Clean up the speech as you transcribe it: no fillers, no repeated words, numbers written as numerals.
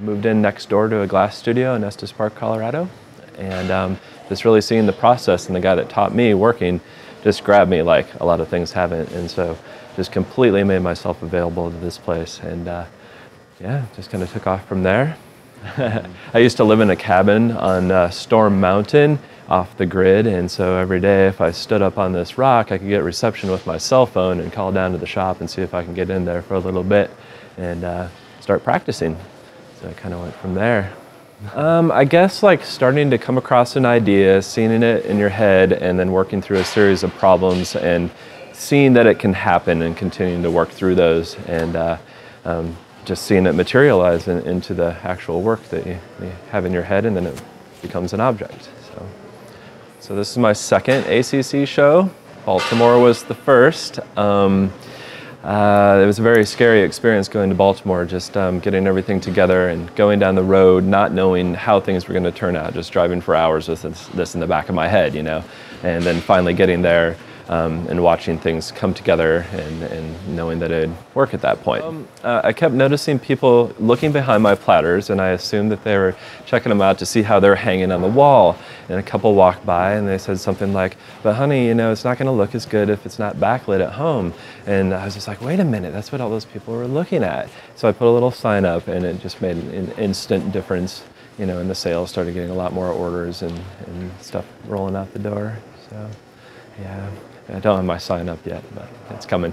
moved in next door to a glass studio in Estes Park, Colorado. And just really seeing the process, and the guy that taught me working just grabbed me like a lot of things haven't. And so just completely made myself available to this place. And yeah, just kind of took off from there. I used to live in a cabin on Storm Mountain off the grid, and so every day if I stood up on this rock, I could get reception with my cell phone and call down to the shop and see if I can get in there for a little bit and start practicing. So I kind of went from there. I guess like starting to come across an idea, seeing it in your head, and then working through a series of problems and seeing that it can happen and continuing to work through those, and just seeing it materialize into the actual work that you have in your head, and then it becomes an object. So this is my second ACC show. Baltimore was the first. It was a very scary experience going to Baltimore, just getting everything together and going down the road, not knowing how things were going to turn out, just driving for hours with this in the back of my head, you know, and then finally getting there and watching things come together and knowing that it'd work at that point. I kept noticing people looking behind my platters, and I assumed that they were checking them out to see how they're hanging on the wall. And a couple walked by and they said something like, "But honey, you know, it's not going to look as good if it's not backlit at home." And I was just like, wait a minute, that's what all those people were looking at. So I put a little sign up, and it just made an instant difference, you know, and the sales started getting a lot more orders and stuff rolling out the door. So yeah, I don't have my sign up yet, but it's coming.